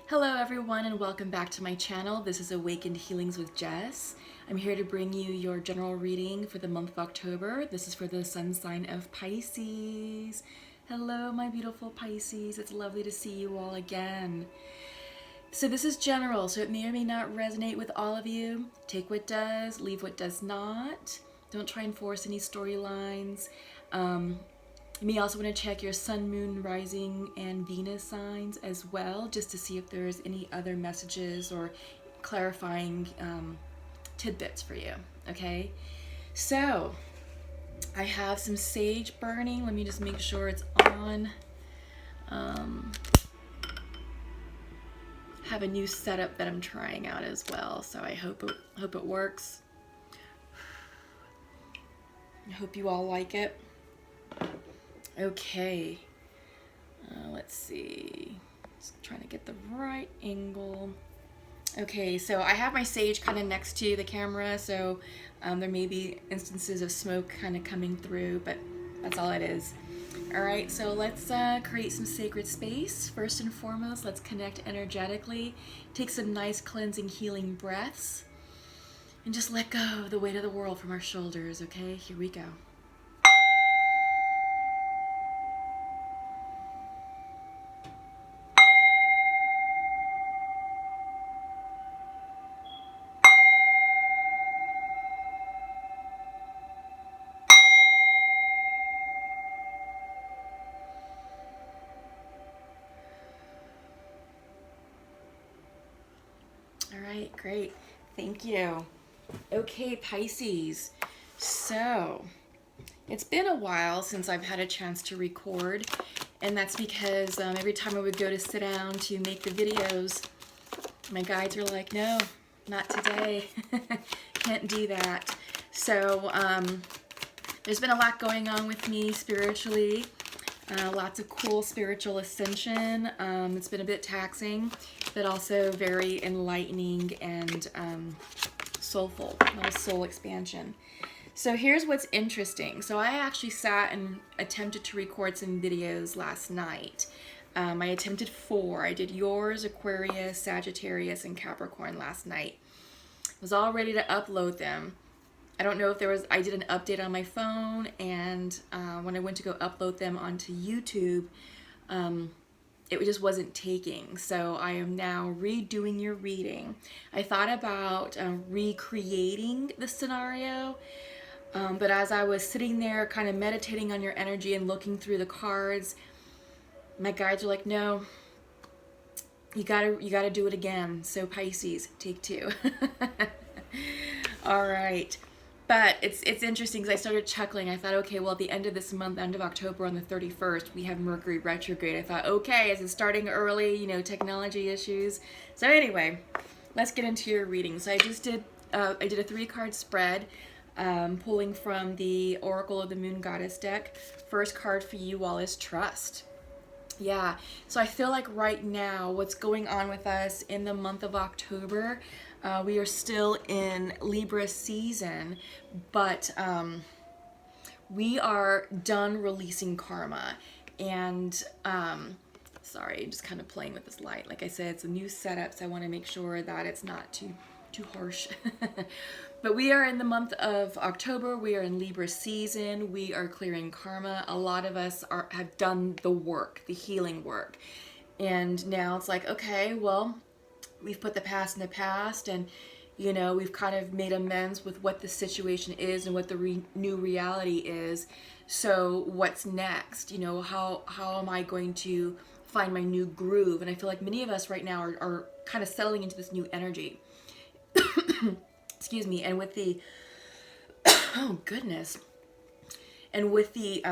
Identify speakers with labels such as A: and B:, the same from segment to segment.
A: Hello everyone and welcome back to my channel. This is Awakened Healings with Jess. I'm here to bring you your general reading for the month of October. This is for the sun sign of Pisces. Hello my beautiful Pisces. It's lovely to see you all again. So this is general, so it may or may not resonate with all of you. Take what does, leave what does not. Don't try and force any storylines. You may also want to check your sun, moon, rising, and Venus signs as well, just to see if there's any other messages or clarifying tidbits for you, okay? So, I have some sage burning. Let me just make sure it's on. Have a new setup that I'm trying out as well, so I hope it works. I hope you all like it. Okay, let's see, just trying to get the right angle. Okay, so I have my sage kind of next to the camera, so there may be instances of smoke kind of coming through, but that's all it is. All right, so let's create some sacred space. First and foremost, let's connect energetically, take some nice cleansing, healing breaths, and just let go of the weight of the world from our shoulders, okay? Here we go. All right, great. Thank you. Okay, Pisces. So, it's been a while since I've had a chance to record, and that's because every time I would go to sit down to make the videos, my guides are like, no, not today. Can't do that. So, there's been a lot going on with me spiritually. Lots of cool spiritual ascension. It's been a bit taxing, but also very enlightening and soulful, a little soul expansion. So here's what's interesting. So I actually sat and attempted to record some videos last night. I attempted 4. I did yours, Aquarius, Sagittarius, and Capricorn last night. I was all ready to upload them. I don't know if I did an update on my phone, and when I went to go upload them onto YouTube, it just wasn't taking. So I am now redoing your reading. I thought about recreating the scenario, but as I was sitting there kind of meditating on your energy and looking through the cards, my guides are like, no, you gotta do it again. So Pisces, take 2. All right. But it's interesting because I started chuckling. I thought, okay, well, at the end of this month, end of October, on the 31st, we have Mercury retrograde. I thought, okay, is it starting early? You know, technology issues. So anyway, let's get into your reading. So I just did, I did a 3-card spread, pulling from the Oracle of the Moon Goddess deck. First card for you all is Trust. Yeah, so I feel like right now what's going on with us in the month of October, we are still in Libra season, but we are done releasing karma. And sorry, just kind of playing with this light. Like I said, it's a new setup, so I want to make sure that it's not too harsh. But we are in the month of October. We are in Libra season. We are clearing karma. A lot of us have done the work, the healing work. And now it's like, okay, well, we've put the past in the past, and, you know, we've kind of made amends with what the situation is and what the new reality is. So what's next? You know, how am I going to find my new groove? And I feel like many of us right now are kind of settling into this new energy. Excuse me. And with the oh goodness, and with the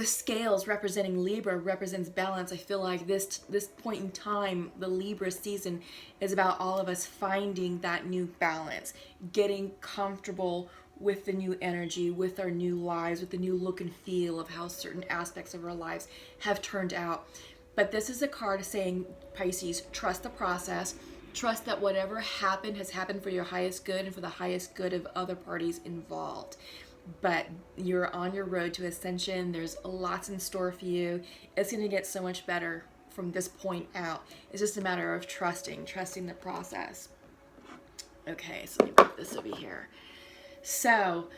A: scales representing Libra represents balance. I feel like this point in time, the Libra season, is about all of us finding that new balance, getting comfortable with the new energy, with our new lives, with the new look and feel of how certain aspects of our lives have turned out. But this is a card saying, Pisces, trust the process. Trust that whatever happened has happened for your highest good and for the highest good of other parties involved. But you're on your road to ascension. There's lots in store for you. It's going to get so much better from this point out. It's just a matter of trusting the process. Okay, so let me put this over here. So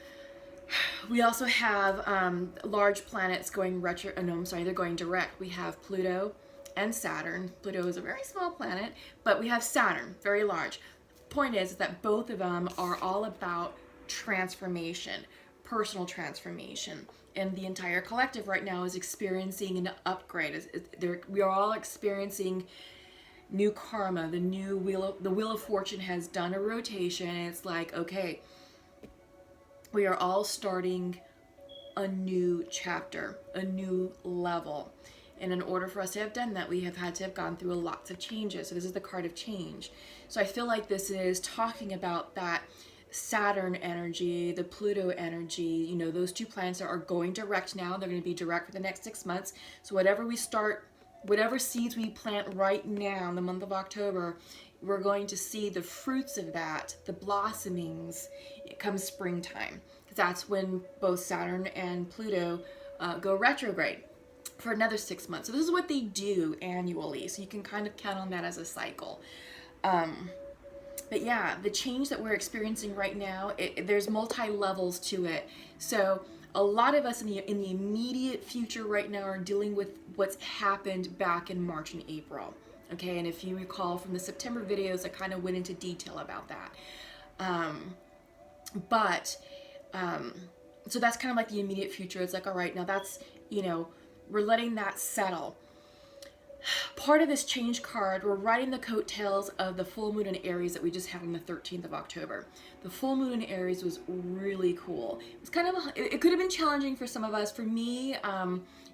A: we also have large planets going they're going direct. We have Pluto and Saturn. Pluto is a very small planet, but we have Saturn, very large. Point is that both of them are all about transformation, personal transformation. And the entire collective right now is experiencing an upgrade. We are all experiencing new karma. The wheel of fortune has done a rotation, and it's like, okay, we are all starting a new chapter, a new level. And in order for us to have done that, we have had to have gone through lots of changes. So this is the card of change. So I feel like this is talking about that Saturn energy, the Pluto energy. Those two planets are going direct now. They're going to be direct for the next 6 months. So whatever seeds we plant right now in the month of October, we're going to see the fruits of that, the blossomings, come springtime. Because that's when both Saturn and Pluto go retrograde for another 6 months. So this is what they do annually. So you can kind of count on that as a cycle. But yeah, the change that we're experiencing right now, there's multi-levels to it. So a lot of us in the immediate future right now are dealing with what's happened back in March and April. Okay, and if you recall from the September videos, I kind of went into detail about that. So that's kind of like the immediate future. It's like, all right, now that's, we're letting that settle. Part of this change card, we're riding the coattails of the full moon in Aries that we just had on the 13th of October. The full moon in Aries was really cool. It was kind of, it could have been challenging for some of us. For me,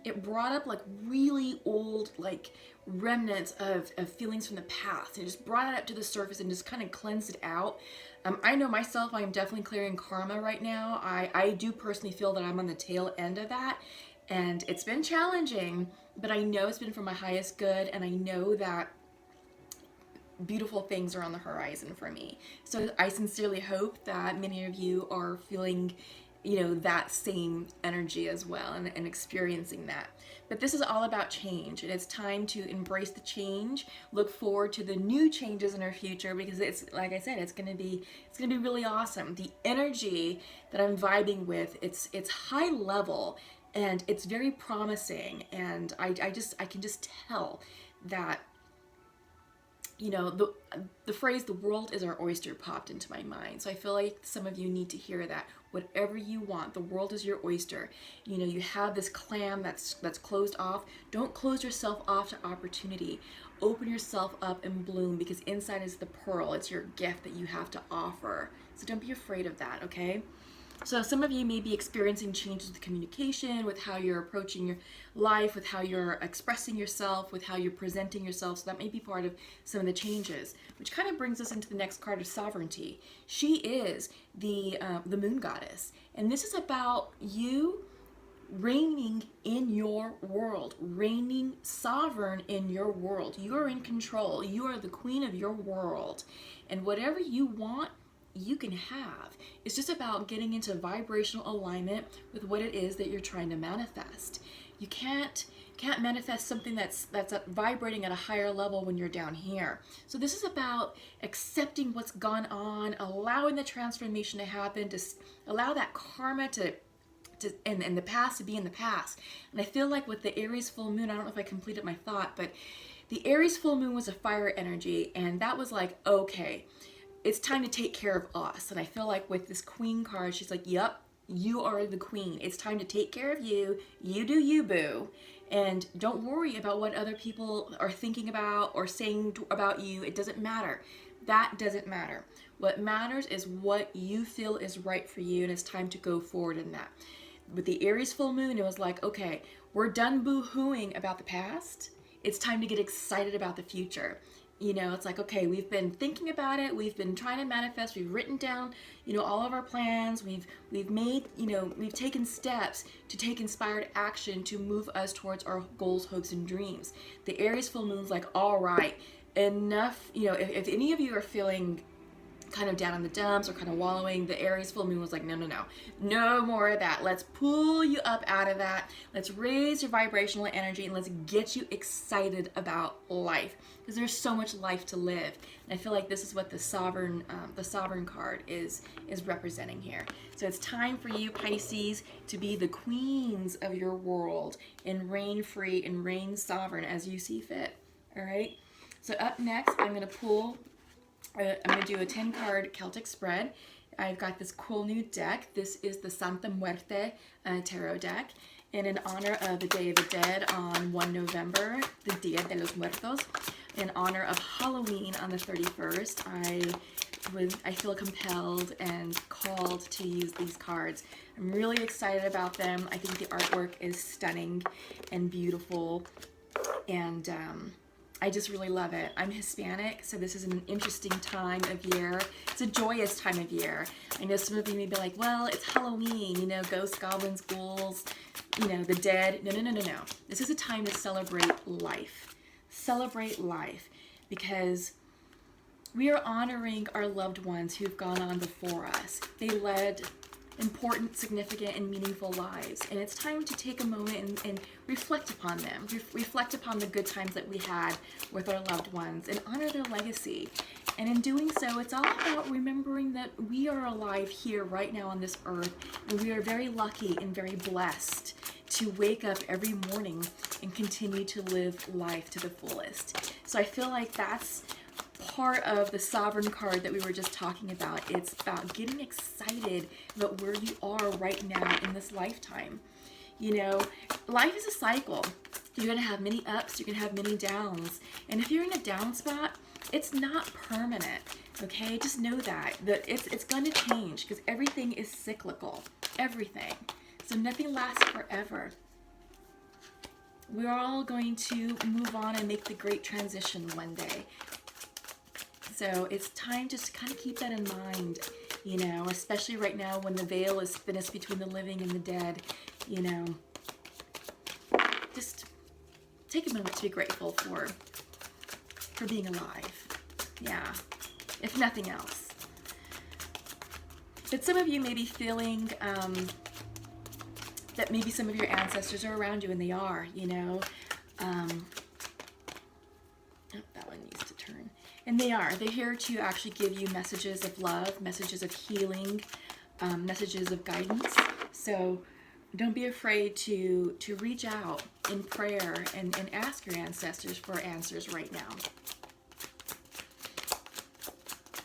A: it brought up like really old, like remnants of feelings from the past. It just brought it up to the surface and just kind of cleansed it out. I know myself, I am definitely clearing karma right now. I do personally feel that I'm on the tail end of that. And it's been challenging, but I know it's been for my highest good, and I know that beautiful things are on the horizon for me. So I sincerely hope that many of you are feeling, that same energy as well, and experiencing that. But this is all about change, and it's time to embrace the change, look forward to the new changes in our future, because it's, like I said, it's gonna be really awesome. The energy that I'm vibing with, it's high level, and it's very promising, and I can just tell that, the phrase "the world is our oyster" popped into my mind. So I feel like some of you need to hear that. Whatever you want, the world is your oyster. You have this clam that's closed off. Don't close yourself off to opportunity. Open yourself up and bloom, because inside is the pearl. It's your gift that you have to offer. So don't be afraid of that, okay? So some of you may be experiencing changes with communication, with how you're approaching your life, with how you're expressing yourself, with how you're presenting yourself. So that may be part of some of the changes, which kind of brings us into the next card of sovereignty. She is the moon goddess, and this is about you reigning in your world, reigning sovereign in your world. You are in control. You are the queen of your world, and whatever you want, you can have. It's just about getting into vibrational alignment with what it is that you're trying to manifest. You can't manifest something that's vibrating at a higher level when you're down here. So this is about accepting what's gone on, allowing the transformation to happen, to allow that karma to in the past to be in the past. And I feel like with the Aries full moon, I don't know if I completed my thought, but the Aries full moon was a fire energy, and that was like, okay, it's time to take care of us. And I feel like with this queen card, she's like, yep, you are the queen. It's time to take care of you. You do you, boo. And don't worry about what other people are thinking about or saying about you. It doesn't matter. That doesn't matter. What matters is what you feel is right for you, and it's time to go forward in that. With the Aries full moon, it was like, okay, we're done boo-hooing about the past. It's time to get excited about the future. It's like, okay, we've been thinking about it. We've been trying to manifest. We've written down, all of our plans. We've made, we've taken steps to take inspired action to move us towards our goals, hopes, and dreams. The Aries full moon's like, all right, enough. If any of you are feeling kind of down in the dumps or kind of wallowing. The Aries full moon was like, no, no, no, no more of that. Let's pull you up out of that. Let's raise your vibrational energy and let's get you excited about life, because there's so much life to live. And I feel like this is what the sovereign card is representing here. So it's time for you, Pisces, to be the queens of your world and reign free and reign sovereign as you see fit. All right. So up next, I'm going to pull. I'm going to do a 10-card Celtic spread. I've got this cool new deck. This is the Santa Muerte tarot deck. And in honor of the Day of the Dead on 1 November, the Dia de los Muertos, in honor of Halloween on the 31st, I feel compelled and called to use these cards. I'm really excited about them. I think the artwork is stunning and beautiful, and I just really love it. I'm Hispanic, so this is an interesting time of year. It's a joyous time of year. I know some of you may be like, well, it's Halloween, you know, ghosts, goblins, ghouls, you know, the dead. No, no, no, no, no. This is a time to celebrate life. Celebrate life, because we are honoring our loved ones who've gone on before us. They led important, significant, and meaningful lives. And it's time to take a moment and reflect upon them. Reflect upon the good times that we had with our loved ones and honor their legacy. And in doing so, it's all about remembering that we are alive here right now on this earth, and we are very lucky and very blessed to wake up every morning and continue to live life to the fullest. So I feel like that's part of the sovereign card that we were just talking about. It's about getting excited about where you are right now in this lifetime. You know, life is a cycle. You're going to have many ups, you're going to have many downs. And if you're in a down spot, it's not permanent, okay? Just know that it's going to change, because everything is cyclical. Everything. So nothing lasts forever. We're all going to move on and make the great transition one day. So it's time just to kind of keep that in mind, you know, especially right now when the veil is thinnest between the living and the dead, you know. Just take a moment to be grateful for being alive. Yeah, if nothing else. But some of you may be feeling that maybe some of your ancestors are around you, and they are, you know. Oh, that one needs to turn. And they are. They're here to actually give you messages of love, messages of healing, messages of guidance. So don't be afraid to reach out in prayer and ask your ancestors for answers right now.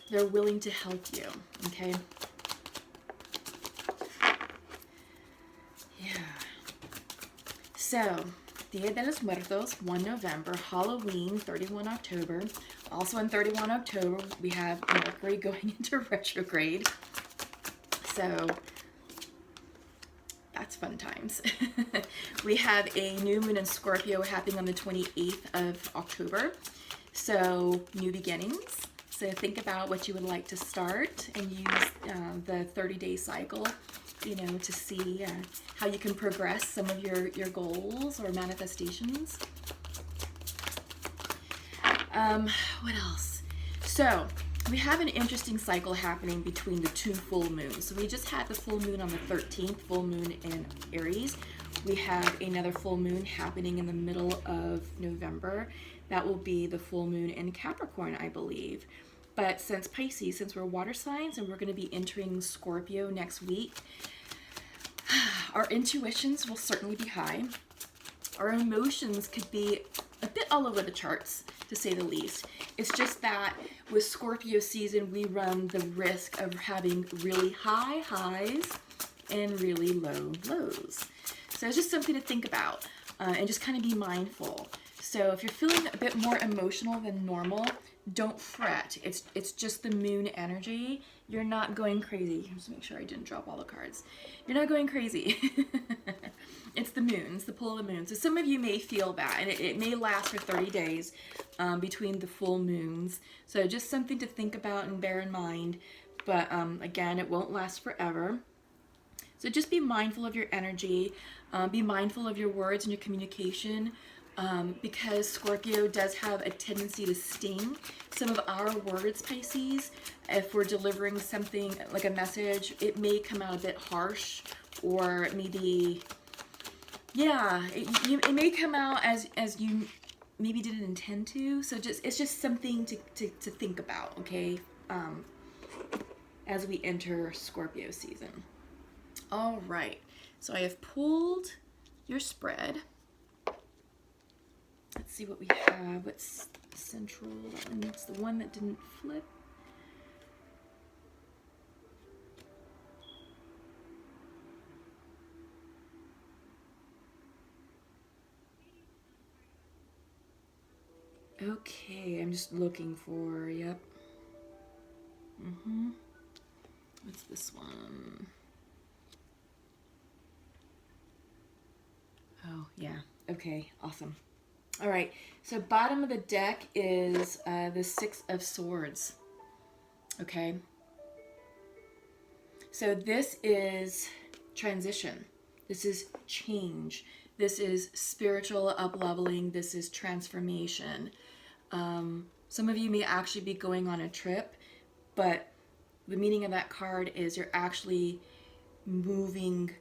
A: They're willing to help you, okay? Yeah. So, Dia de los Muertos, 1 November, Halloween, 31 October. Also on 31 October, we have Mercury going into retrograde. So, that's fun times. We have a new moon in Scorpio happening on the 28th of October. So, new beginnings. So think about what you would like to start and use the 30-day cycle, you know, to see how you can progress some of your goals or manifestations. What else? So we have an interesting cycle happening between the two full moons. So we just had the full moon on the 13th, full moon in Aries. We have another full moon happening in the middle of November. That will be the full moon in Capricorn, I believe. But since Pisces, since we're water signs and we're going to be entering Scorpio next week, our intuitions will certainly be high. Our emotions could be a bit all over the charts, to say the least. It's just that with Scorpio season, we run the risk of having really high highs and really low lows. So it's just something to think about and just kind of be mindful. So if you're feeling a bit more emotional than normal, don't fret. It's just the moon energy. You're not going crazy. Just make sure I didn't drop all the cards. You're not going crazy. It's the moons, the pull of the moon. So some of you may feel that, and it may last for 30 days between the full moons. So just something to think about and bear in mind. But again, it won't last forever. So just be mindful of your energy. Be mindful of your words and your communication. because Scorpio does have a tendency to sting some of our words, Pisces. If we're delivering something like a message, it may come out a bit harsh, or maybe, yeah, it may come out as you maybe didn't intend to. So it's just something to think about, okay, as we enter Scorpio season. All right, so I have pulled your spread. Let's see what we have. What's central? And it's the one that didn't flip. Okay, I'm just looking for, yep. What's this one? Oh, yeah. Okay, awesome. All right, so bottom of the deck is the Six of Swords. Okay. So this is transition. This is change. This is spiritual up-leveling. This is transformation. Some of you may actually be going on a trip, but the meaning of that card is you're actually moving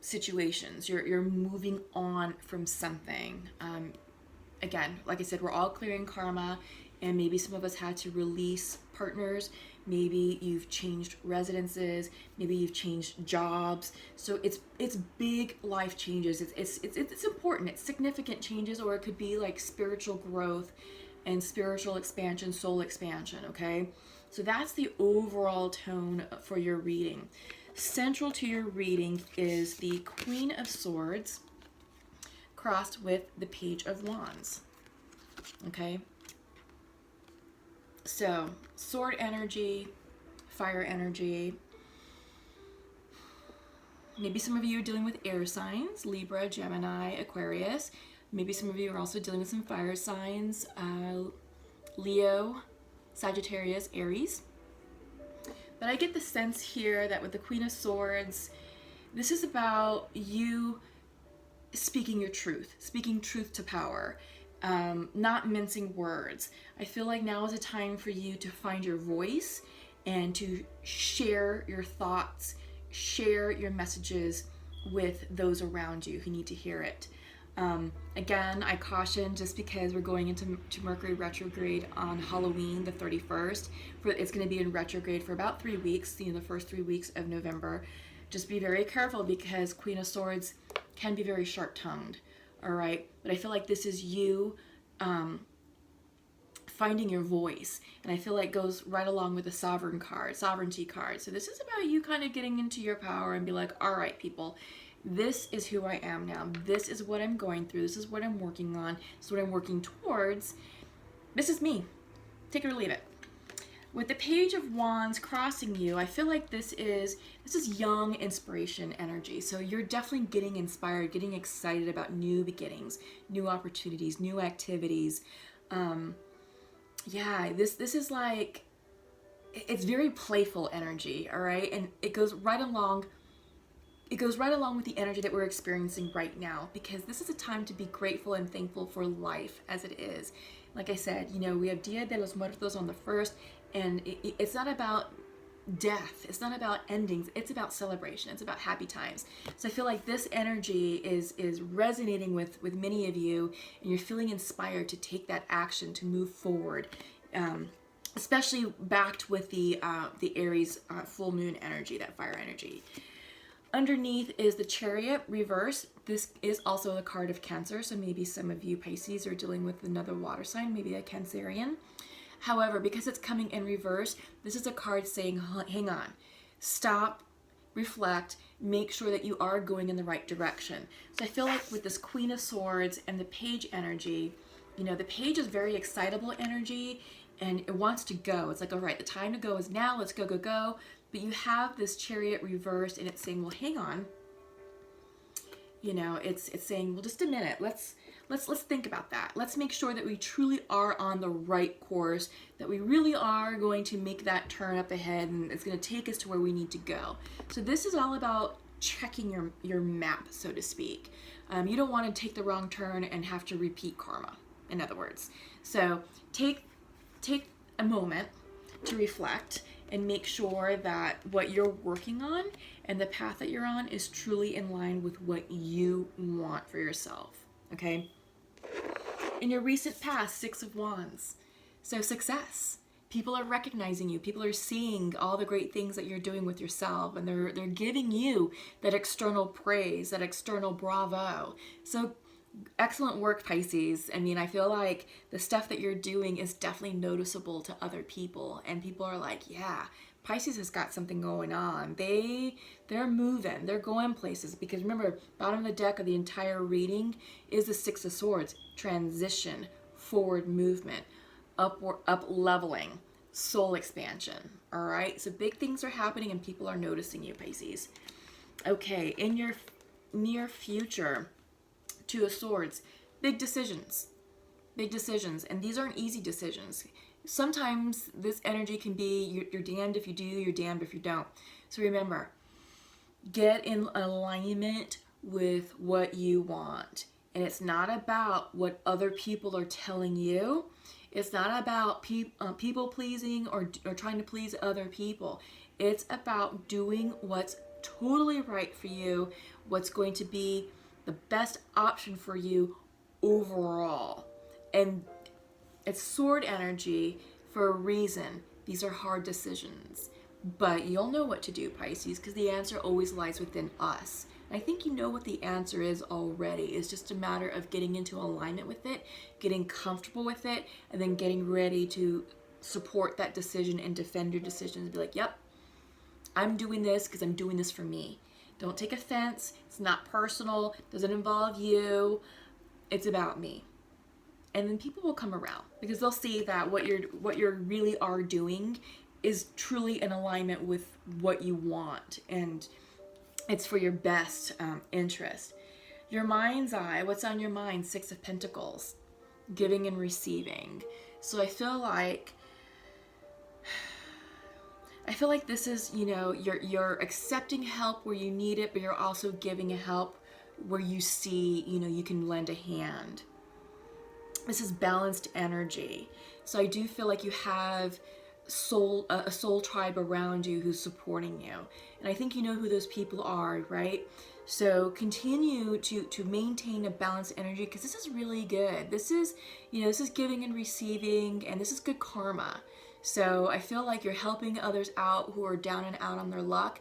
A: situations. You're moving on from something. Again, like I said, we're all clearing karma, and maybe some of us had to release partners. Maybe you've changed residences. Maybe you've changed jobs. So it's big life changes. It's important. It's significant changes, or it could be like spiritual growth and spiritual expansion, soul expansion. Okay, so that's the overall tone for your reading. Central to your reading is the Queen of Swords crossed with the Page of Wands. Okay. So, sword energy, fire energy. Maybe some of you are dealing with air signs, Libra, Gemini, Aquarius. Maybe some of you are also dealing with some fire signs, Leo, Sagittarius, Aries. But I get the sense here that with the Queen of Swords, this is about you speaking your truth, speaking truth to power, not mincing words. I feel like now is a time for you to find your voice and to share your thoughts, share your messages with those around you who need to hear it. Again, I caution, just because we're going into Mercury retrograde on Halloween, the 31st. It's going to be in retrograde for about 3 weeks, the first 3 weeks of November. Just be very careful, because Queen of Swords can be very sharp-tongued, all right? But I feel like this is you finding your voice, and I feel like goes right along with the sovereignty card. So this is about you kind of getting into your power and be like, all right, people, this is who I am now. This is what I'm going through. This is what I'm working on. This is what I'm working towards. This is me. Take it or leave it. With the Page of Wands crossing you, I feel like this is young inspiration energy. So you're definitely getting inspired, getting excited about new beginnings, new opportunities, new activities. Yeah, this is like, it's very playful energy, all right? And it goes right along with the energy that we're experiencing right now, because this is a time to be grateful and thankful for life as it is. Like I said, we have Dia de los Muertos on the 1st, and it's not about death. It's not about endings. It's about celebration. It's about happy times. So I feel like this energy is resonating with many of you, and you're feeling inspired to take that action, to move forward, especially backed with the Aries full moon energy, that fire energy. Underneath is the Chariot reverse. This is also a card of Cancer, so maybe some of you Pisces are dealing with another water sign, maybe a Cancerian. However, because it's coming in reverse, this is a card saying, hang on, stop, reflect, make sure that you are going in the right direction. So I feel like with this Queen of Swords and the Page energy, the Page is very excitable energy, and it wants to go. It's like, all right, the time to go is now. Let's go, go, go. But you have this Chariot reversed, and it's saying, well, hang on. It's saying, well, just a minute. Let's think about that. Let's make sure that we truly are on the right course, that we really are going to make that turn up ahead, and it's going to take us to where we need to go. So this is all about checking your map, so to speak. You don't want to take the wrong turn and have to repeat karma, in other words. So take a moment to reflect and make sure that what you're working on and the path that you're on is truly in line with what you want for yourself. Okay? In your recent past, Six of Wands. So success. People are recognizing you. People are seeing all the great things that you're doing with yourself, and they're giving you that external praise, that external bravo. So excellent work, Pisces. I mean, I feel like the stuff that you're doing is definitely noticeable to other people, and people are like, yeah, Pisces has got something going on. They're moving, they're going places. Because remember, bottom of the deck of the entire reading is the Six of Swords, transition, forward movement, up leveling, soul expansion. All right, so big things are happening and people are noticing you, Pisces. Okay, in your near future, Two of Swords, big decisions, and these aren't easy decisions. Sometimes this energy can be you're damned if you do, you're damned if you don't. So remember, get in alignment with what you want. And it's not about what other people are telling you. It's not about people pleasing or trying to please other people. It's about doing what's totally right for you, what's going to be the best option for you overall. And it's sword energy for a reason. These are hard decisions. But you'll know what to do, Pisces, because the answer always lies within us. I think you know what the answer is already. It's just a matter of getting into alignment with it, getting comfortable with it, and then getting ready to support that decision and defend your decision and be like, yep, I'm doing this because I'm doing this for me. Don't take offense. It's not personal. It doesn't involve you. It's about me. And then people will come around because they'll see that what you're really are doing is truly in alignment with what you want, and it's for your best interest. Your mind's eye, what's on your mind? Six of Pentacles, giving and receiving. So I feel like this is, you're accepting help where you need it, but you're also giving a help where you see, you can lend a hand. This is balanced energy. So I do feel like you have a soul tribe around you who's supporting you. And I think you know who those people are, right? So continue to maintain a balanced energy, because this is really good. This is giving and receiving, and this is good karma. So I feel like you're helping others out who are down and out on their luck,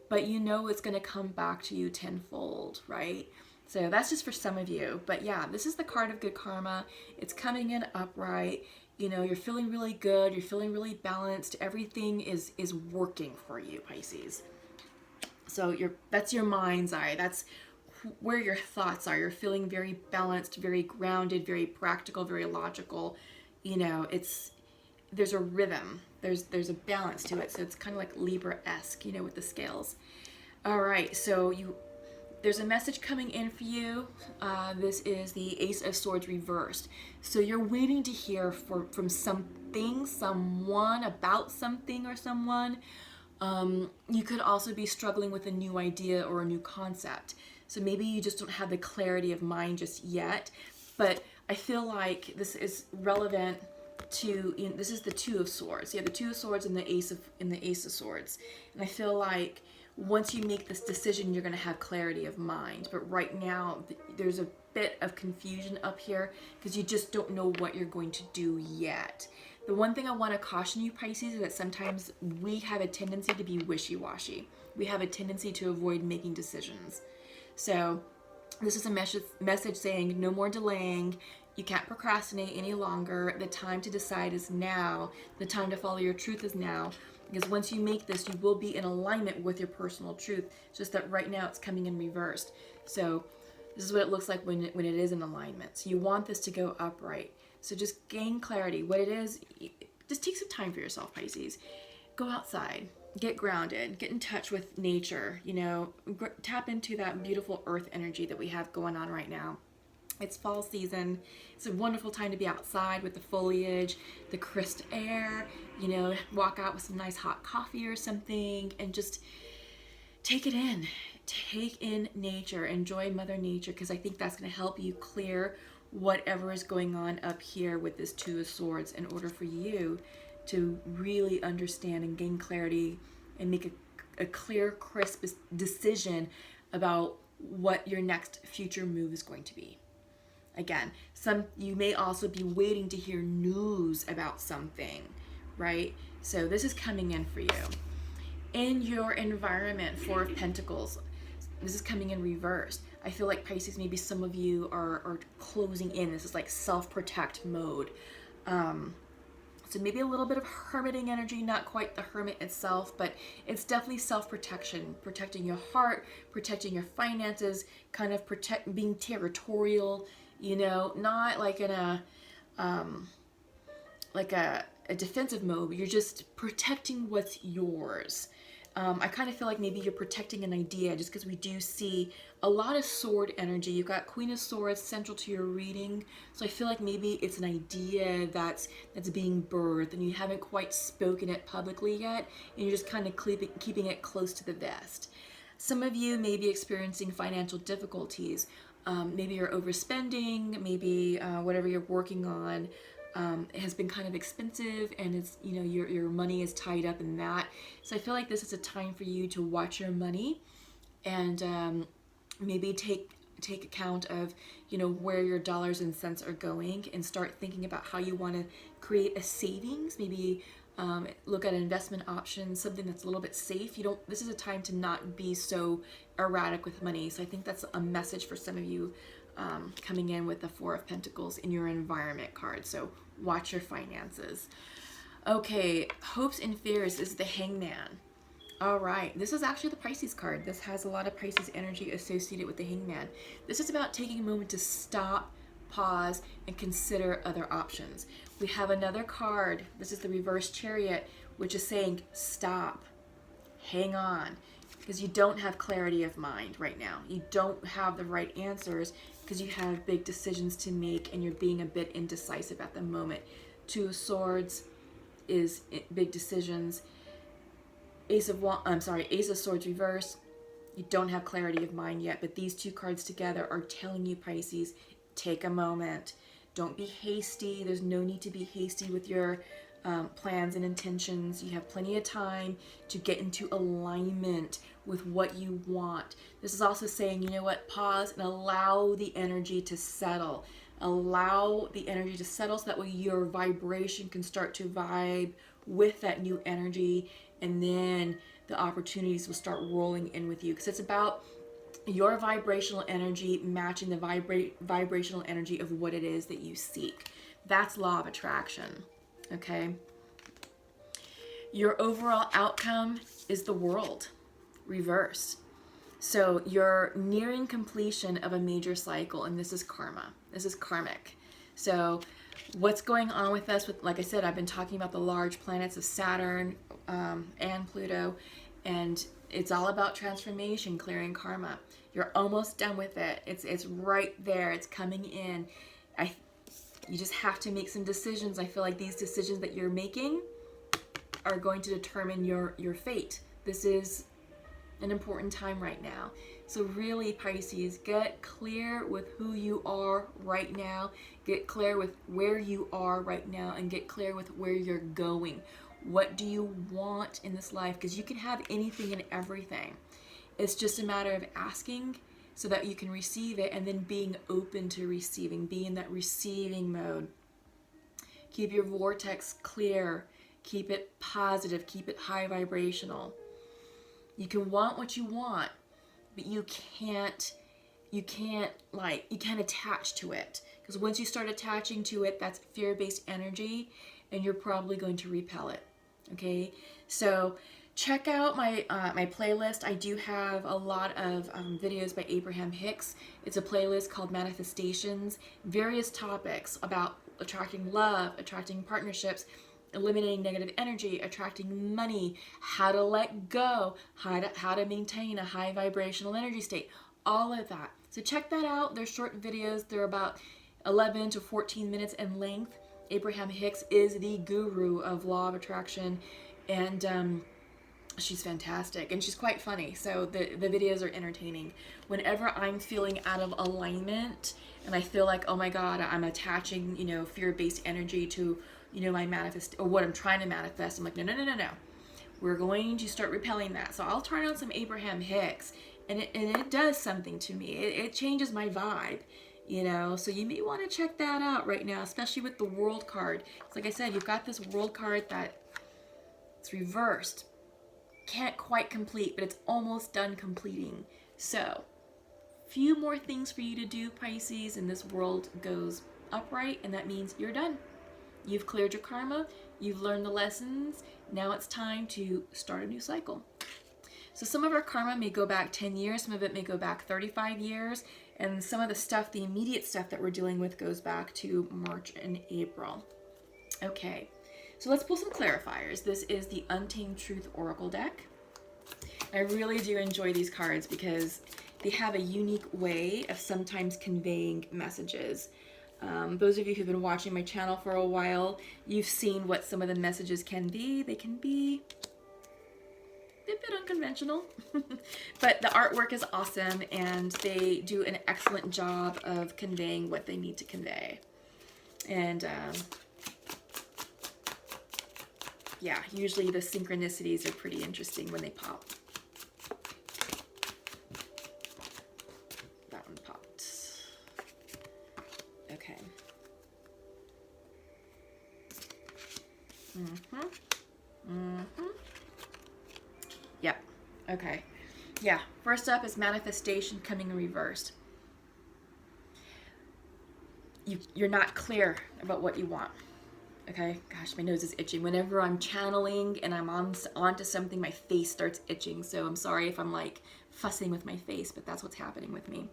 A: but it's going to come back to you tenfold, right? So that's just for some of you. But yeah, this is the card of good karma. It's coming in upright. You're feeling really good. You're feeling really balanced. Everything is working for you, Pisces. So that's your mind's eye. That's where your thoughts are. You're feeling very balanced, very grounded, very practical, very logical. There's a rhythm. There's a balance to it. So it's kind of like Libra-esque, with the scales. All right. So there's a message coming in for you. This is the Ace of Swords reversed. So you're waiting to hear from something, someone, about something or someone. You could also be struggling with a new idea or a new concept. So maybe you just don't have the clarity of mind just yet. But I feel like this is relevant to, this is the Two of Swords. You have the Two of Swords and the Ace of Swords. And I feel like once you make this decision, you're going to have clarity of mind. But right now, there's a bit of confusion up here because you just don't know what you're going to do yet. The one thing I want to caution you, Pisces, is that sometimes we have a tendency to be wishy-washy. We have a tendency to avoid making decisions. So this is a message saying no more delaying. You can't procrastinate any longer. The time to decide is now. The time to follow your truth is now. Because once you make this, you will be in alignment with your personal truth. It's just that right now it's coming in reversed. So this is what it looks like when it is in alignment. So you want this to go upright. So just gain clarity. What it is, just take some time for yourself, Pisces. Go outside. Get grounded. Get in touch with nature. Tap into that beautiful earth energy that we have going on right now. It's fall season. It's a wonderful time to be outside with the foliage, the crisp air, walk out with some nice hot coffee or something and just take it in. Take in nature. Enjoy Mother Nature, because I think that's going to help you clear whatever is going on up here with this Two of Swords in order for you to really understand and gain clarity and make a clear, crisp decision about what your next future move is going to be. Again, you may also be waiting to hear news about something, right? So this is coming in for you. In your environment, Four of Pentacles, this is coming in reversed. I feel like Pisces, maybe some of you are closing in. This is like self-protect mode. So maybe a little bit of hermiting energy, not quite the hermit itself, but it's definitely self-protection, protecting your heart, protecting your finances, kind of being territorial, you know, not like in a defensive mode, but you're just protecting what's yours. I kind of feel like maybe you're protecting an idea, just because we do see a lot of sword energy. You've got Queen of Swords central to your reading. So I feel like maybe it's an idea that's being birthed and you haven't quite spoken it publicly yet, and you're just kind of keeping it close to the vest. Some of you may be experiencing financial difficulties. Maybe you're overspending, maybe whatever you're working on has been kind of expensive, and it's, you know, your money is tied up in that. So I feel like this is a time for you to watch your money and maybe take account of, you know, where your dollars and cents are going, and start thinking about how you want to create a savings. Maybe look at investment options, something that's a little bit safe. This is a time to not be so erratic with money. So I think that's a message for some of you coming in with the Four of Pentacles in your environment card. So watch your finances. Okay, hopes and fears is the Hangman. All right, this is actually the Pisces card. This has a lot of Pisces energy associated with the Hangman. This is about taking a moment to stop, pause, and consider other options. We have another card. This is the Reverse Chariot, which is saying stop, hang on, because you don't have clarity of mind right now. You don't have the right answers because you have big decisions to make and you're being a bit indecisive at the moment. Two of Swords is big decisions. Ace of Swords reverse. You don't have clarity of mind yet, but these two cards together are telling you, Pisces, take a moment. Don't be hasty. There's no need to be hasty with your plans and intentions. You have plenty of time to get into alignment with what you want. This is also saying, you know what, pause and allow the energy to settle. Allow the energy to settle so that way your vibration can start to vibe with that new energy, and then the opportunities will start rolling in with you, because it's about your vibrational energy matching the vibrational energy of what it is that you seek. That's law of attraction. Okay. Your overall outcome is the World reverse. So you're nearing completion of a major cycle, and this is karma. This is karmic. So what's going on with us? Like I said, I've been talking about the large planets of Saturn and Pluto, and it's all about transformation, clearing karma. You're almost done with it. It's right there. It's coming in. You just have to make some decisions. I feel like these decisions that you're making are going to determine your fate. This is an important time right now. So really, Pisces, get clear with who you are right now. Get clear with where you are right now, and get clear with where you're going. What do you want in this life? Because you can have anything and everything. It's just a matter of asking so that you can receive it, and then being open to receiving, be in that receiving mode. Keep your vortex clear, keep it positive, keep it high vibrational. You can want what you want, but you can't attach to it, because once you start attaching to it, that's fear-based energy, and you're probably going to repel it. Okay, so check out my playlist. I do have a lot of videos by Abraham Hicks. It's a playlist called Manifestations, various topics about attracting love, attracting partnerships, eliminating negative energy, attracting money, how to let go, how to maintain a high vibrational energy state, all of that. So check that out. They're short videos. They're about 11 to 14 minutes in length. Abraham Hicks is the guru of law of attraction, and She's fantastic, and she's quite funny, so the videos are entertaining. Whenever I'm feeling out of alignment and I feel like, oh my god, I'm attaching, you know, fear-based energy to, you know, my manifest, or what I'm trying to manifest, I'm like, no, no, no, no, no. We're going to start repelling that. So I'll turn on some Abraham Hicks, and it does something to me. It changes my vibe, you know. So you may want to check that out right now, especially with the World card. It's like I said, you've got this World card that it's reversed. Can't quite complete, but it's almost done completing. So, few more things for you to do, Pisces, and this world goes upright, and that means you're done. You've cleared your karma, you've learned the lessons, now it's time to start a new cycle. So some of our karma may go back 10 years, some of it may go back 35 years, and some of the stuff, the immediate stuff that we're dealing with goes back to March and April. Okay. So let's pull some clarifiers. This is the Untamed Truth Oracle deck. I really do enjoy these cards because they have a unique way of sometimes conveying messages. Those of you who've been watching my channel for a while, you've seen what some of the messages can be. They can be a bit unconventional, but the artwork is awesome and they do an excellent job of conveying what they need to convey. And yeah, usually the synchronicities are pretty interesting when they pop. That one popped. Okay. Yep. Okay. Yeah. First up is manifestation coming in reversed. You're not clear about what you want. Okay, gosh, my nose is itching. Whenever I'm channeling and I'm onto something, my face starts itching. So I'm sorry if I'm like fussing with my face, but that's what's happening with me.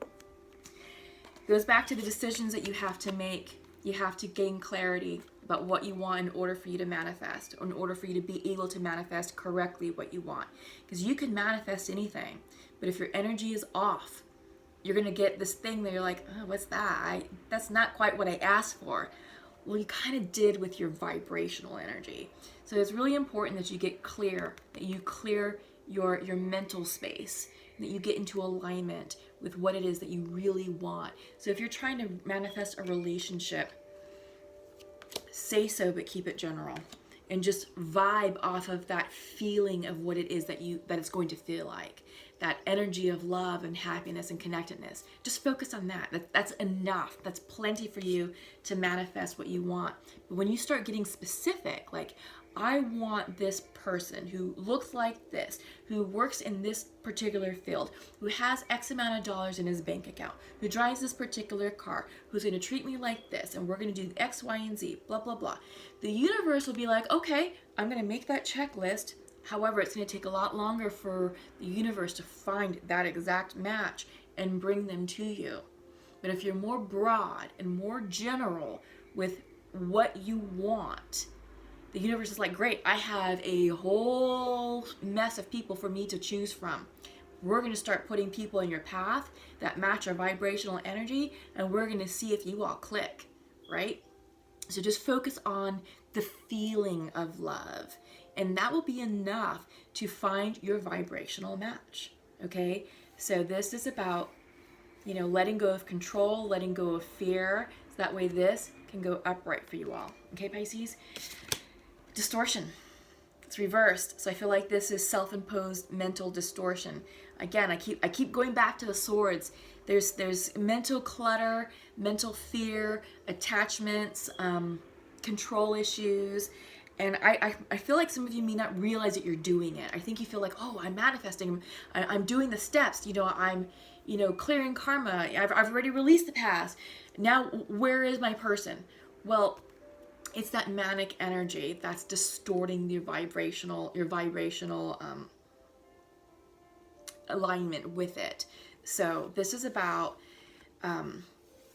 A: It goes back to the decisions that you have to make. You have to gain clarity about what you want in order for you to manifest, or in order for you to be able to manifest correctly what you want. Because you can manifest anything, but if your energy is off, you're gonna get this thing that you're like, oh, what's that? That's not quite what I asked for. Well, you kind of did with your vibrational energy. So it's really important that you get clear, that you clear your mental space, that you get into alignment with what it is that you really want. So if you're trying to manifest a relationship, say so, but keep it general. And just vibe off of that feeling of what it is that it's going to feel like. That energy of love and happiness and connectedness. Just focus on that. That's enough. That's plenty for you to manifest what you want. But when you start getting specific, like, I want this person who looks like this, who works in this particular field, who has X amount of dollars in his bank account, who drives this particular car, who's going to treat me like this, and we're going to do X, Y, and Z, blah, blah, blah. The universe will be like, okay, I'm going to make that checklist. However, it's going to take a lot longer for the universe to find that exact match and bring them to you. But if you're more broad and more general with what you want, the universe is like, great, I have a whole mess of people for me to choose from. We're going to start putting people in your path that match our vibrational energy, and we're going to see if you all click, right? So just focus on the feeling of love, and that will be enough to find your vibrational match, okay? So this is about, letting go of control, letting go of fear, so that way this can go upright for you all, okay, Pisces? Distortion. It's reversed. So I feel like this is self-imposed mental distortion. Again, I keep going back to the swords. There's mental clutter, mental fear, attachments, control issues. And I feel like some of you may not realize that you're doing it. I think you feel like, oh, I'm manifesting. I'm doing the steps. I'm, clearing karma. I've already released the past. Now, where is my person? Well, it's that manic energy that's distorting your vibrational alignment with it. So this is about,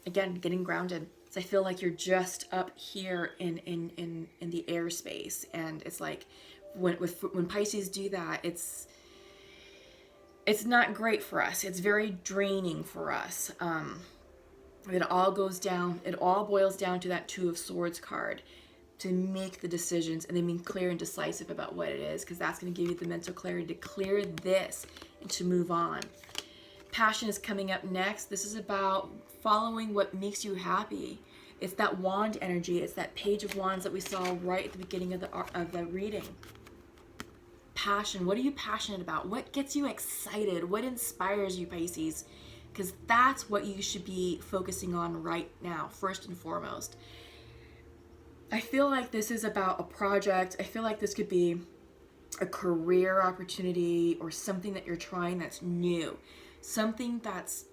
A: again, getting grounded. So I feel like you're just up here in the airspace, and it's like when Pisces do that, it's not great for us. It's very draining for us. It all boils down to that Two of Swords card. to make the decisions and then being clear and decisive about what it is, because that's going to give you the mental clarity to clear this and to move on. Passion is coming up next. This is about following what makes you happy. It's that wand energy. It's that page of wands that we saw right at the beginning of the reading. Passion. What are you passionate about? What gets you excited? What inspires you, Pisces? Because that's what you should be focusing on right now, first and foremost. I feel like this is about a project. I feel like this could be a career opportunity or something that you're trying that's new. Something that's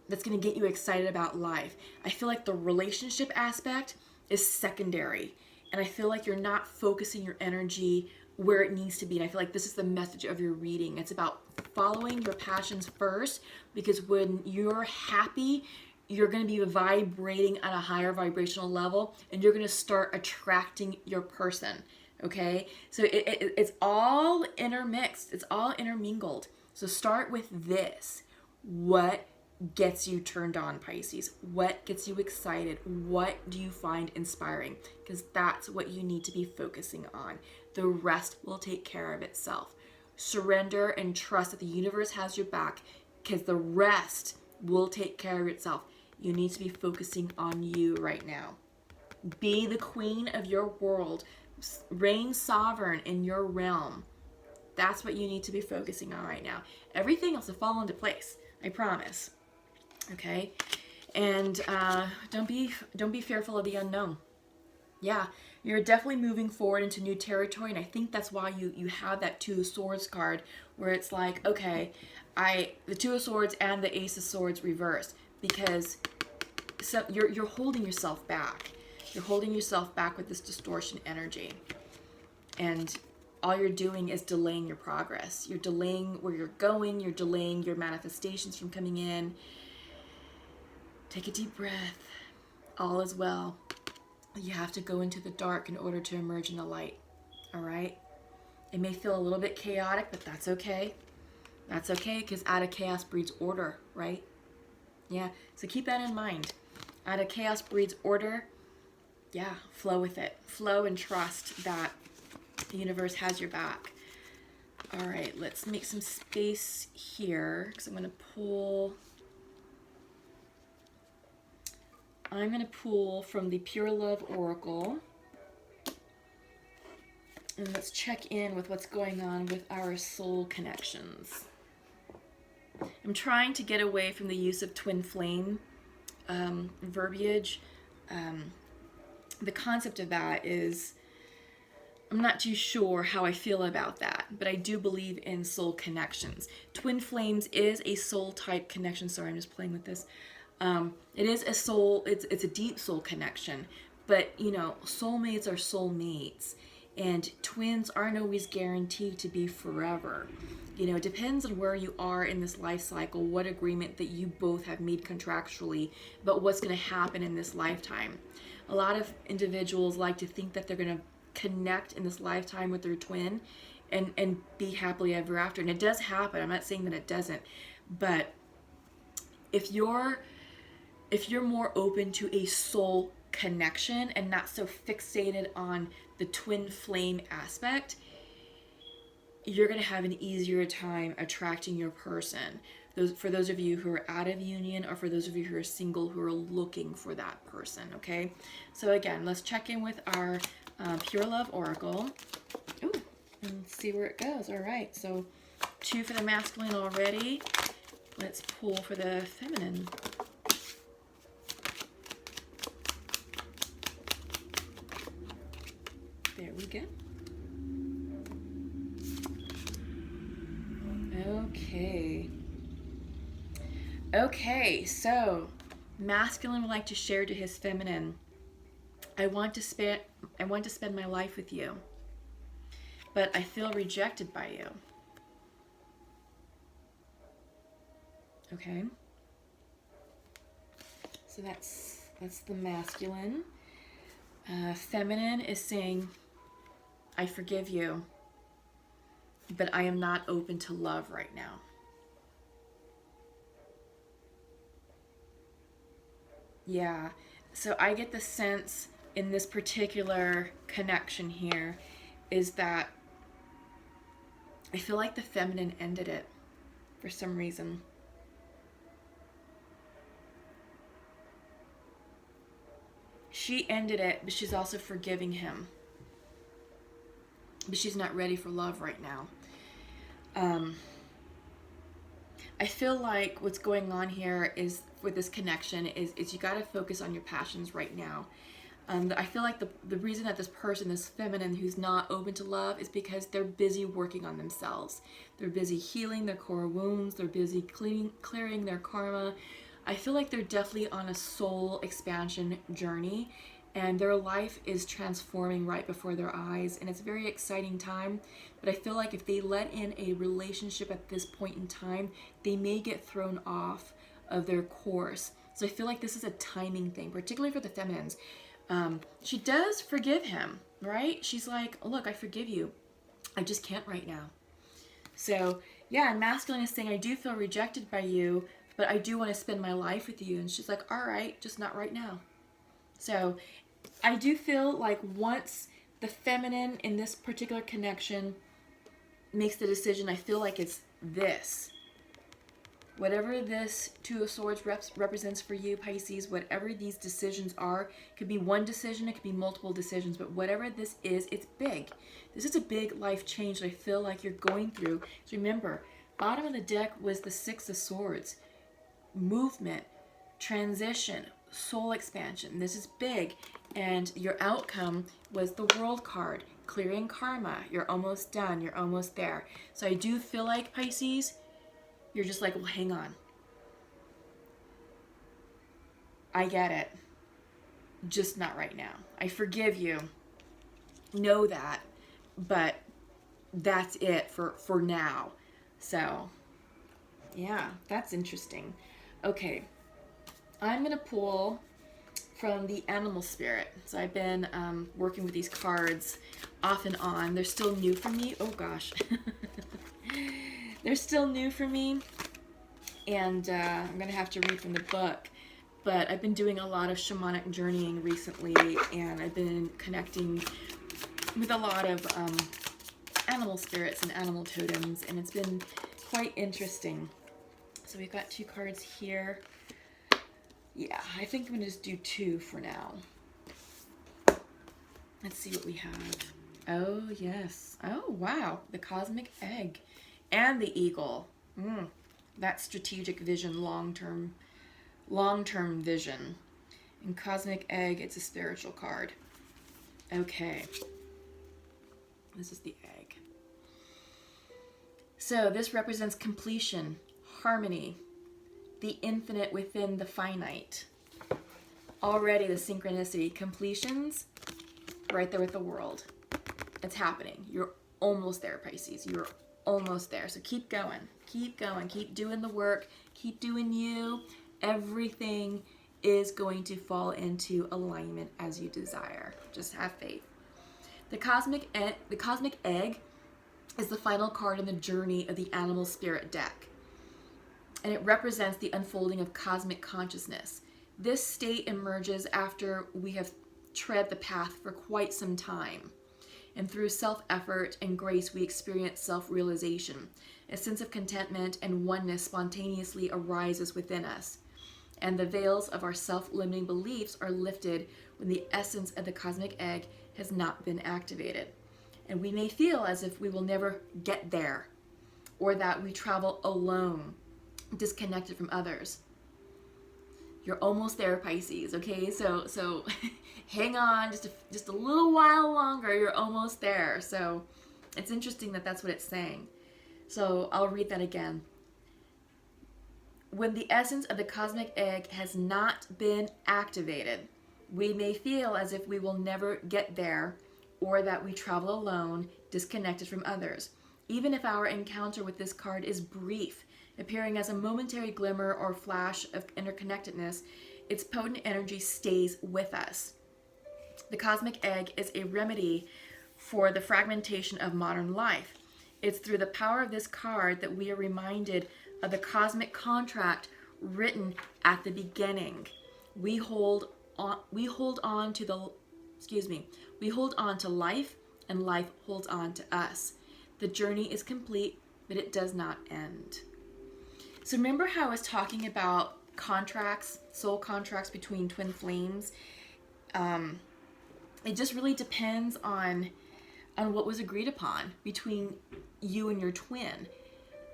A: going to get you excited about life. I feel like the relationship aspect is secondary. And I feel like you're not focusing your energy where it needs to be. And I feel like this is the message of your reading. It's about following your passions first, because when you're happy, you're going to be vibrating at a higher vibrational level, and you're going to start attracting your person. Okay? So it's all intermixed. It's all intermingled. So start with this. What gets you turned on, Pisces? What gets you excited? What do you find inspiring? Because that's what you need to be focusing on. The rest will take care of itself. Surrender and trust that the universe has your back, because the rest will take care of itself. You need to be focusing on you right now. Be the queen of your world. Reign sovereign in your realm. That's what you need to be focusing on right now. Everything else will fall into place. I promise. Okay? And don't be fearful of the unknown. Yeah, you're definitely moving forward into new territory, and I think that's why you have that Two of Swords card, where it's like, okay, the Two of Swords and the Ace of Swords reversed, because so you're holding yourself back. You're holding yourself back with this distortion energy, and all you're doing is delaying your progress. You're delaying where you're going. You're delaying your manifestations from coming in. Take a deep breath. All is well. You have to go into the dark in order to emerge in the light. All right? It may feel a little bit chaotic, but that's okay. That's okay, because out of chaos breeds order, right? Yeah, so keep that in mind. Out of chaos breeds order. Yeah, flow with it. Flow and trust that the universe has your back. All right, let's make some space here, because I'm going to pull from the Pure Love Oracle. And let's check in with what's going on with our soul connections. I'm trying to get away from the use of twin flame verbiage. The concept of that is, I'm not too sure how I feel about that, but I do believe in soul connections. Twin flames is a soul type connection. Sorry, I'm just playing with this. It is a soul, it's a deep soul connection, but you know, soulmates are soulmates, and twins aren't always guaranteed to be forever. You know, it depends on where you are in this life cycle, what agreement that you both have made contractually about what's going to happen in this lifetime. A lot of individuals like to think that they're going to connect in this lifetime with their twin and be happily ever after, and it does happen. I'm not saying that it doesn't, but if you're more open to a soul connection and not so fixated on the twin flame aspect, you're going to have an easier time attracting your person. For those of you who are out of union, or for those of you who are single who are looking for that person, okay? So again, let's check in with our Pure Love Oracle. Ooh, and see where it goes. All right, so 2 for the masculine already. Let's pull for the feminine. There we go. Okay, so masculine would like to share to his feminine, I want to spend my life with you, but I feel rejected by you. Okay. So that's the masculine. Feminine is saying, I forgive you, but I am not open to love right now. Yeah, so I get the sense in this particular connection here is that I feel like the feminine ended it for some reason. She ended it, but she's also forgiving him. But she's not ready for love right now. I feel like what's going on here is, with this connection, is you got to focus on your passions right now. I feel like the reason that this person, this feminine who's not open to love, is because they're busy working on themselves. They're busy healing their core wounds. They're busy clearing their karma. I feel like they're definitely on a soul expansion journey, and their life is transforming right before their eyes, and it's a very exciting time. But I feel like if they let in a relationship at this point in time, they may get thrown off of their course. So I feel like this is a timing thing, particularly for the feminines. She does forgive him, right? She's like, look, I forgive you. I just can't right now. So yeah, and masculine is saying, I do feel rejected by you, but I do want to spend my life with you. And she's like, all right, just not right now. So I do feel like once the feminine in this particular connection makes the decision, I feel like it's this. Whatever this Two of Swords represents for you, Pisces, whatever these decisions are, it could be one decision, it could be multiple decisions, but whatever this is, it's big. This is a big life change that I feel like you're going through. So remember, bottom of the deck was the Six of Swords. Movement, transition, soul expansion. This is big. And your outcome was the World card, clearing karma. You're almost done. You're almost there. So I do feel like, Pisces, you're just like, well, hang on. I get it. Just not right now. I forgive you. Know that. But that's it for now. So, yeah, that's interesting. Okay. I'm going to pull from the animal spirit. So I've been working with these cards off and on. They're still new for me. Oh, gosh. They're still new for me, and I'm going to have to read from the book, but I've been doing a lot of shamanic journeying recently, and I've been connecting with a lot of animal spirits and animal totems, and it's been quite interesting. So we've got two cards here. Yeah, I think I'm going to just do two for now. Let's see what we have. Oh, yes. Oh, wow. The cosmic egg. And the eagle. That strategic vision, long-term vision. And cosmic egg, it's a spiritual card. Okay. This is the egg. So this represents completion, harmony, the infinite within the finite. Already the synchronicity, completions, right there with the world. It's happening. You're almost there, Pisces. You're almost there. So keep going, keep doing the work, keep doing you. Everything is going to fall into alignment as you desire. Just have faith. The cosmic egg is the final card in the journey of the animal spirit deck, and it represents the unfolding of cosmic consciousness. This state emerges after we have tread the path for quite some time. And through self-effort and grace, we experience self-realization. A sense of contentment and oneness spontaneously arises within us. And the veils of our self-limiting beliefs are lifted when the essence of the cosmic egg has not been activated. And we may feel as if we will never get there, or that we travel alone, disconnected from others. You're almost there, Pisces, okay? So hang on just a little while longer. You're almost there. So it's interesting that that's what it's saying. So I'll read that again. When the essence of the cosmic egg has not been activated, we may feel as if we will never get there, or that we travel alone, disconnected from others. Even if our encounter with this card is brief, appearing as a momentary glimmer or flash of interconnectedness, its potent energy stays with us. The cosmic egg is a remedy for the fragmentation of modern life. It's through the power of this card that we are reminded of the cosmic contract written at the beginning. We hold on to the excuse me, we hold on to life and life holds on to us. The journey is complete, but it does not end. So remember how I was talking about contracts, soul contracts between twin flames? It just really depends on what was agreed upon between you and your twin.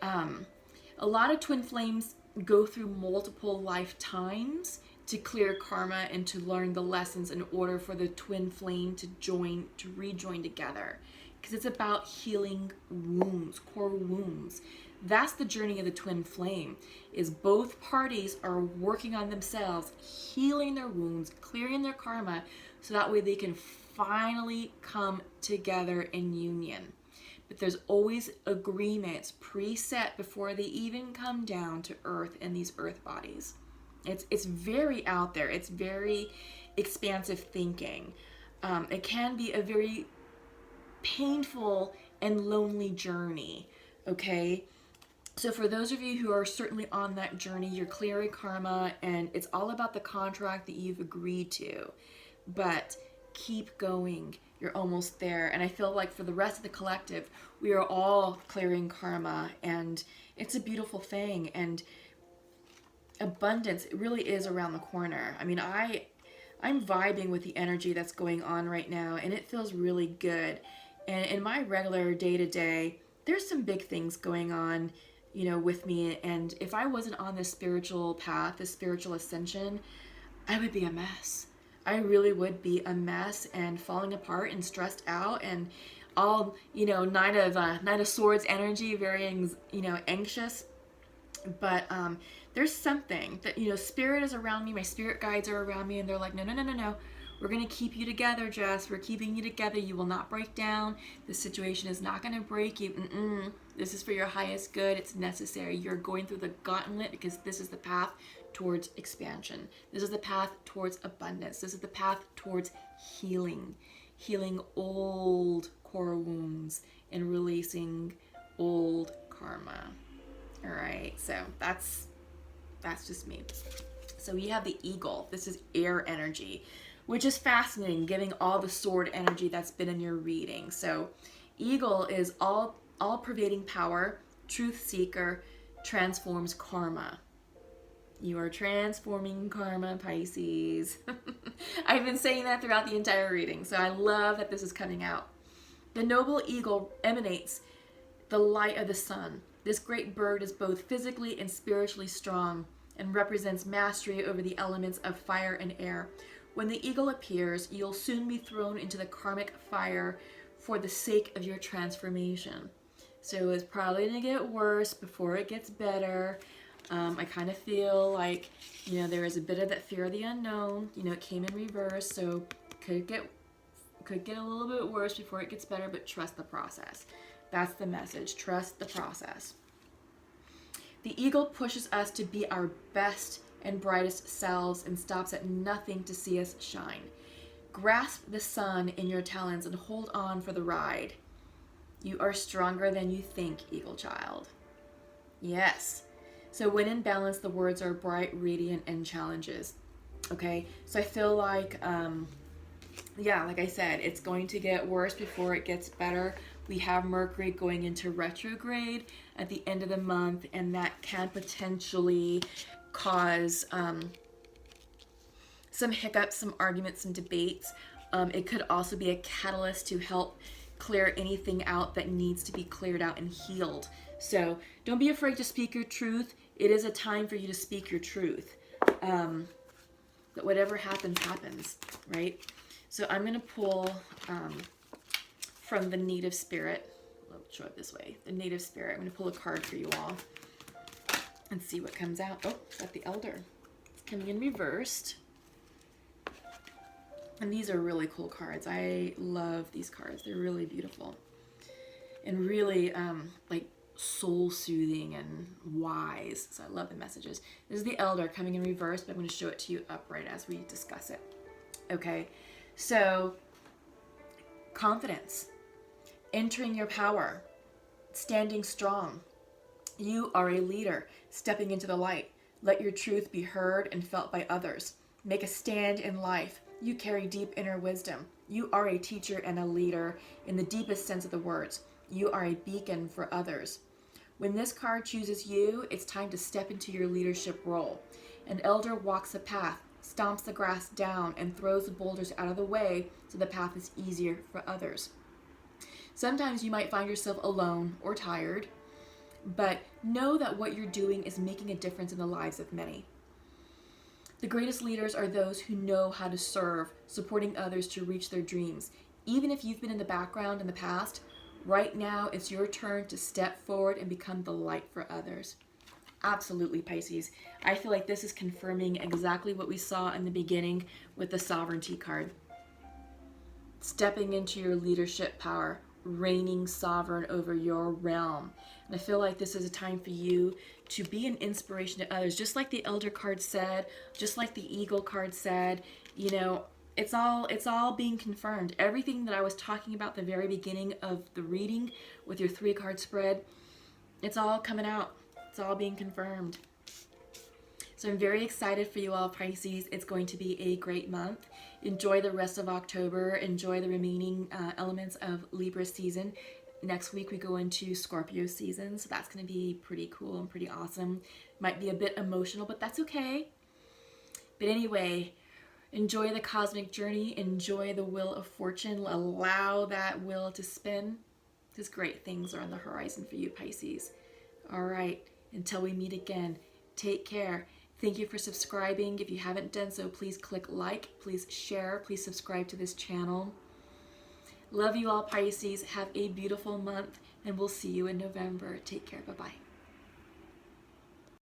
A: A lot of twin flames go through multiple lifetimes to clear karma and to learn the lessons in order for the twin flame to rejoin together. Because it's about healing wounds, core wounds. That's the journey of the twin flame, is both parties are working on themselves, healing their wounds, clearing their karma, so that way they can finally come together in union. But there's always agreements preset before they even come down to earth in these earth bodies. It's very out there. It's very expansive thinking. It can be a very painful and lonely journey, okay? So for those of you who are certainly on that journey, you're clearing karma, and it's all about the contract that you've agreed to. But keep going. You're almost there. And I feel like for the rest of the collective, we are all clearing karma, and it's a beautiful thing. And abundance, it really is around the corner. I mean, I'm vibing with the energy that's going on right now, and it feels really good. And in my regular day-to-day, there's some big things going on, with me. And if I wasn't on this spiritual path, this spiritual ascension, I would be a mess. I really would be a mess and falling apart and stressed out and all, Knight of Swords energy, very, anxious. But there's something that, spirit is around me, my spirit guides are around me, and they're like, no. We're going to keep you together, Jess. We're keeping you together. You will not break down. This situation is not going to break you. This is for your highest good. It's necessary. You're going through the gauntlet because this is the path towards expansion. This is the path towards abundance. This is the path towards healing old core wounds and releasing old karma. All right, so that's just me. So we have the eagle. This is air energy, which is fascinating, giving all the sword energy that's been in your reading. So eagle is all pervading power, truth seeker, transforms karma. You are transforming karma, Pisces. I've been saying that throughout the entire reading, so I love that this is coming out. The noble eagle emanates the light of the sun. This great bird is both physically and spiritually strong and represents mastery over the elements of fire and air. When the eagle appears, you'll soon be thrown into the karmic fire for the sake of your transformation. So it's probably going to get worse before it gets better. I kind of feel like, there is a bit of that fear of the unknown. It came in reverse, so could get a little bit worse before it gets better, but trust the process. That's the message. Trust the process. The eagle pushes us to be our best and brightest selves and stops at nothing to see us shine. Grasp the sun in your talons and hold on for the ride. You are stronger than you think, eagle child. Yes. So when in balance, the words are bright, radiant, and challenges. Okay? So I feel like, like I said, it's going to get worse before it gets better. We have Mercury going into retrograde at the end of the month, and that can potentially cause some hiccups, some arguments, some debates. It could also be a catalyst to help clear anything out that needs to be cleared out and healed. So don't be afraid to speak your truth. It is a time for you to speak your truth. But whatever happens, happens, right? So I'm going to pull from the native spirit. I'll show it this way. The native spirit. I'm going to pull a card for you all and see what comes out. Oh, got the elder. It's coming in reversed. And these are really cool cards. I love these cards. They're really beautiful. And really, soul-soothing and wise. So I love the messages. This is the elder coming in reverse, but I'm going to show it to you upright as we discuss it. Okay, so confidence, entering your power, standing strong. You are a leader, stepping into the light. Let your truth be heard and felt by others. Make a stand in life. You carry deep inner wisdom. You are a teacher and a leader in the deepest sense of the words. You are a beacon for others. When this card chooses you, it's time to step into your leadership role. An elder walks a path, stomps the grass down, and throws the boulders out of the way so the path is easier for others. Sometimes you might find yourself alone or tired, but know that what you're doing is making a difference in the lives of many. The greatest leaders are those who know how to serve, supporting others to reach their dreams. Even if you've been in the background in the past, right now it's your turn to step forward and become the light for others. Absolutely, Pisces. I feel like this is confirming exactly what we saw in the beginning with the sovereignty card. Stepping into your leadership power, reigning sovereign over your realm. And I feel like this is a time for you to be an inspiration to others. Just like the Elder card said, just like the Eagle card said, you know, it's all being confirmed. Everything that I was talking about at the very beginning of the reading with your 3-card spread, it's all coming out. It's all being confirmed. So I'm very excited for you all, Pisces. It's going to be a great month. Enjoy the rest of October. Enjoy the remaining elements of Libra season. Next week we go into Scorpio season, so that's going to be pretty cool and pretty awesome. Might be a bit emotional, but that's okay. But anyway, enjoy the cosmic journey. Enjoy the wheel of fortune. Allow that wheel to spin, because great things are on the horizon for you, Pisces. All right, until we meet again, take care. Thank you for subscribing. If you haven't done so, please click like, please share, please subscribe to this channel. Love you all, Pisces. Have a beautiful month, and we'll see you in November. Take care. Bye-bye.